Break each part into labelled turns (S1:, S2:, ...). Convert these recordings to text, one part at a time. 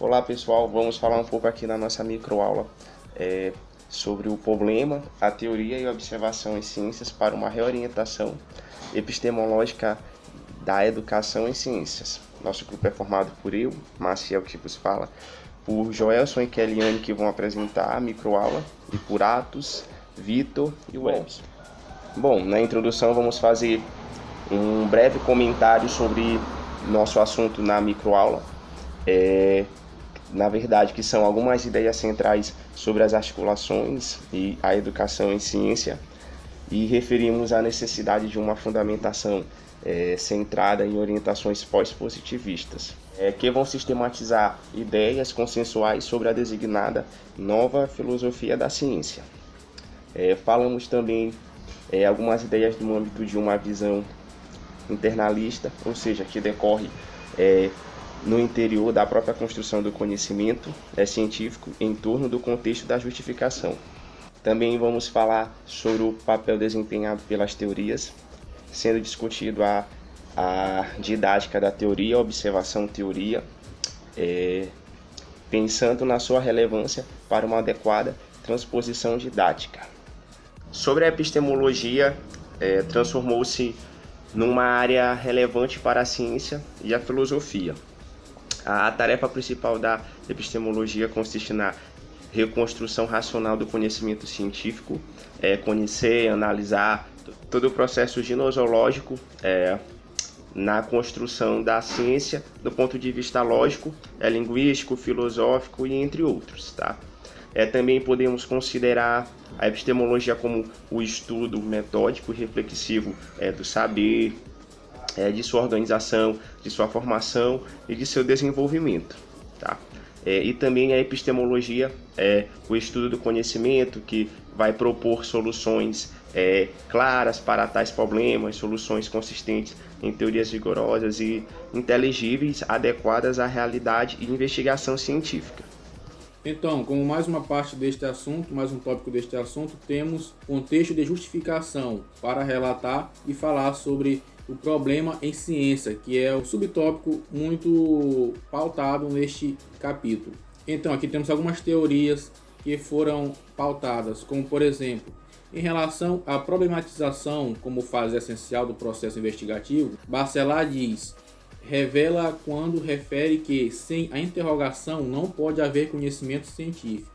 S1: Olá pessoal, vamos falar um pouco aqui na nossa microaula sobre o problema, a teoria e a observação em ciências para uma reorientação epistemológica da educação em ciências. Nosso grupo é formado por eu, Maciel, que vos fala, por Joelson e Keliane, que vão apresentar a microaula, e por Atos, Vitor e Webson. Bom, na introdução vamos fazer um breve comentário sobre nosso assunto na microaula. Na verdade, que são algumas ideias centrais sobre as articulações e a educação em ciência, e referimos à necessidade de uma fundamentação centrada em orientações pós-positivistas, que vão sistematizar ideias consensuais sobre a designada nova filosofia da ciência. Falamos também algumas ideias no âmbito de uma visão internalista, ou seja, que decorre no interior da própria construção do conhecimento científico em torno do contexto da justificação. Também vamos falar sobre o papel desempenhado pelas teorias, sendo discutido a didática da teoria, a observação-teoria, pensando na sua relevância para uma adequada transposição didática. Sobre a epistemologia, transformou-se numa área relevante para a ciência e a filosofia. A tarefa principal da epistemologia consiste na reconstrução racional do conhecimento científico, conhecer, analisar todo o processo gnoseológico na construção da ciência do ponto de vista lógico, linguístico, filosófico e entre outros. Também podemos considerar a epistemologia como o estudo metódico e reflexivo do saber, de sua organização, de sua formação e de seu desenvolvimento. E também a epistemologia o estudo do conhecimento, que vai propor soluções claras para tais problemas, soluções consistentes em teorias rigorosas e inteligíveis, adequadas à realidade e investigação científica.
S2: Então, como mais uma parte deste assunto, mais um tópico deste assunto, temos contexto de justificação para relatar e falar sobre o problema em ciência, que é um subtópico muito pautado neste capítulo. Então, aqui temos algumas teorias que foram pautadas, como por exemplo, em relação à problematização como fase essencial do processo investigativo, Bacelar diz: revela quando refere que sem a interrogação não pode haver conhecimento científico.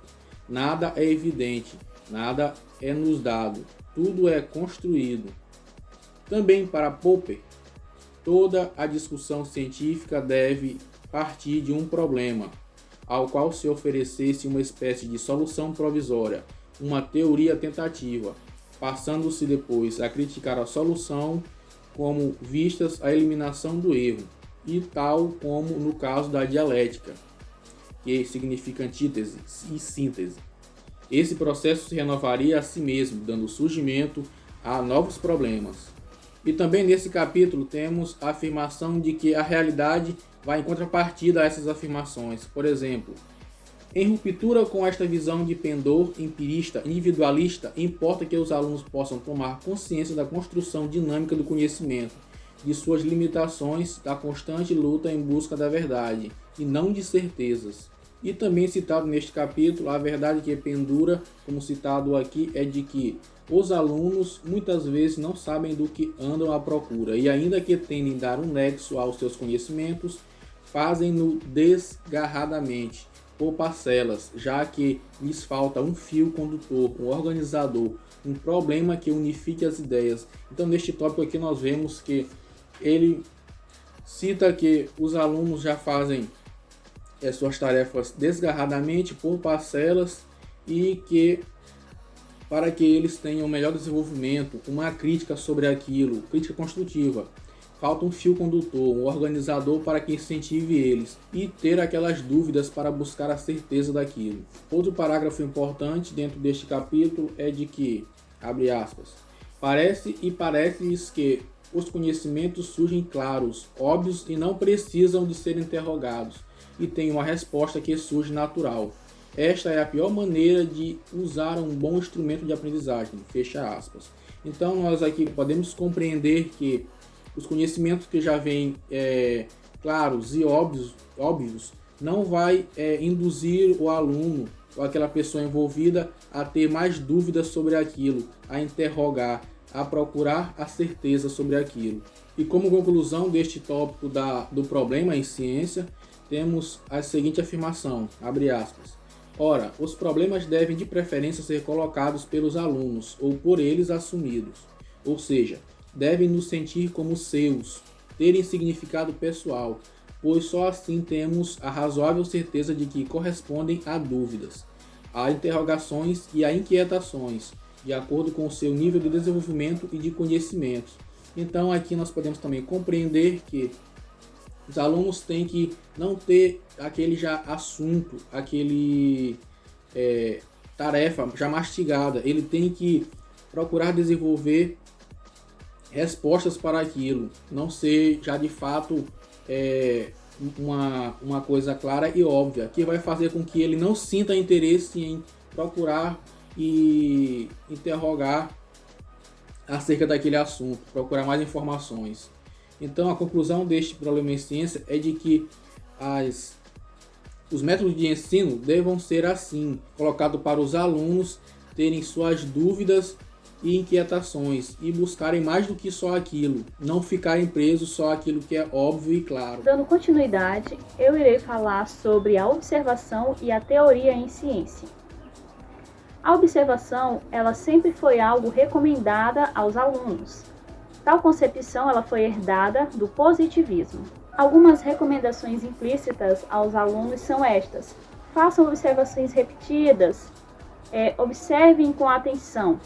S2: Nada é evidente, nada é nos dado, tudo é construído. Também para Popper, toda a discussão científica deve partir de um problema, ao qual se oferecesse uma espécie de solução provisória, uma teoria tentativa, passando-se depois a criticar a solução como vistas a eliminação do erro, e tal como no caso da dialética, que significa antítese e síntese. Esse processo se renovaria a si mesmo, dando surgimento a novos problemas. E também nesse capítulo temos a afirmação de que a realidade vai em contrapartida a essas afirmações. Por exemplo, em ruptura com esta visão de pendor empirista, individualista, importa que os alunos possam tomar consciência da construção dinâmica do conhecimento, de suas limitações, da constante luta em busca da verdade, e não de certezas. E também citado neste capítulo, a verdade que pendura, como citado aqui, é de que os alunos muitas vezes não sabem do que andam à procura, e ainda que tentem dar um nexo aos seus conhecimentos, fazem-no desgarradamente, por parcelas, já que lhes falta um fio condutor, um organizador, um problema que unifique as ideias. Então, neste tópico aqui nós vemos que ele cita que os alunos já fazem suas tarefas desgarradamente, por parcelas, e que para que eles tenham melhor desenvolvimento, uma crítica sobre aquilo, crítica construtiva, falta um fio condutor, um organizador para que incentive eles, e ter aquelas dúvidas para buscar a certeza daquilo. Outro parágrafo importante dentro deste capítulo é de que, abre aspas, parece-lhes que os conhecimentos surgem claros, óbvios e não precisam de ser interrogados, e têm uma resposta que surge natural. Esta é a pior maneira de usar um bom instrumento de aprendizagem, fecha aspas. Então nós aqui podemos compreender que os conhecimentos que já vêm claros e óbvios não vai induzir o aluno ou aquela pessoa envolvida a ter mais dúvidas sobre aquilo, a interrogar, a procurar a certeza sobre aquilo. E como conclusão deste tópico do problema em ciência, temos a seguinte afirmação, abre aspas: ora, os problemas devem de preferência ser colocados pelos alunos ou por eles assumidos, ou seja, devem nos sentir como seus, terem significado pessoal, pois só assim temos a razoável certeza de que correspondem a dúvidas, a interrogações e a inquietações, de acordo com o seu nível de desenvolvimento e de conhecimentos. Então aqui nós podemos também compreender que os alunos têm que não ter aquele já assunto, aquele tarefa já mastigada. Ele tem que procurar desenvolver respostas para aquilo, não ser já de fato uma coisa clara e óbvia, que vai fazer com que ele não sinta interesse em procurar e interrogar acerca daquele assunto, procurar mais informações. Então a conclusão deste problema em ciência é de que os métodos de ensino devam ser assim, colocado para os alunos terem suas dúvidas e inquietações e buscarem mais do que só aquilo, não ficarem presos só aquilo que é óbvio e claro.
S3: Dando continuidade, eu irei falar sobre a observação e a teoria em ciência. A observação, ela sempre foi algo recomendada aos alunos. Tal concepção ela foi herdada do positivismo. Algumas recomendações implícitas aos alunos são estas: façam observações repetidas, observem com atenção.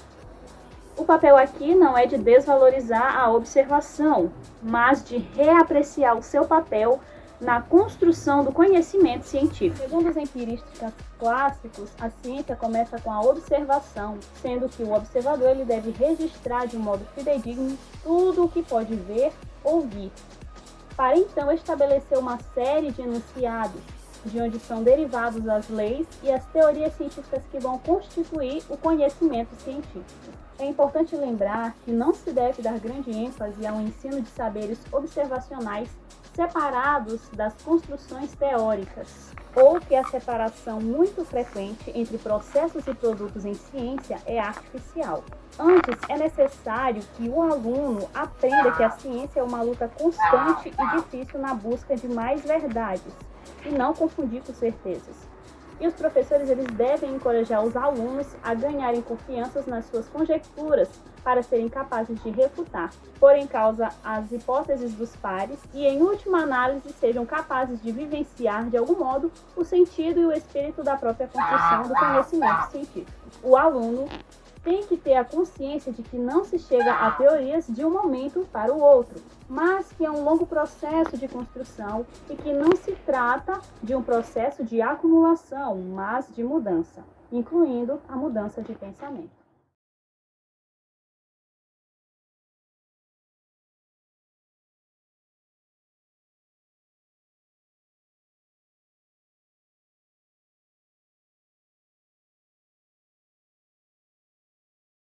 S3: O papel aqui não é de desvalorizar a observação, mas de reapreciar o seu papel na construção do conhecimento científico. Segundo os empiristas clássicos, a ciência começa com a observação, sendo que o observador ele deve registrar de um modo fidedigno tudo o que pode ver, ouvir, para então estabelecer uma série de enunciados, de onde são derivados as leis e as teorias científicas que vão constituir o conhecimento científico. É importante lembrar que não se deve dar grande ênfase ao ensino de saberes observacionais separados das construções teóricas, ou que a separação muito frequente entre processos e produtos em ciência é artificial. Antes, é necessário que o aluno aprenda que a ciência é uma luta constante e difícil na busca de mais verdades, e não confundir com certezas. E os professores eles devem encorajar os alunos a ganharem confiança nas suas conjecturas para serem capazes de refutar, pôr em causa as hipóteses dos pares e, em última análise, sejam capazes de vivenciar, de algum modo, o sentido e o espírito da própria construção do conhecimento científico. O aluno tem que ter a consciência de que não se chega a teorias de um momento para o outro, mas que é um longo processo de construção e que não se trata de um processo de acumulação, mas de mudança, incluindo a mudança de pensamento.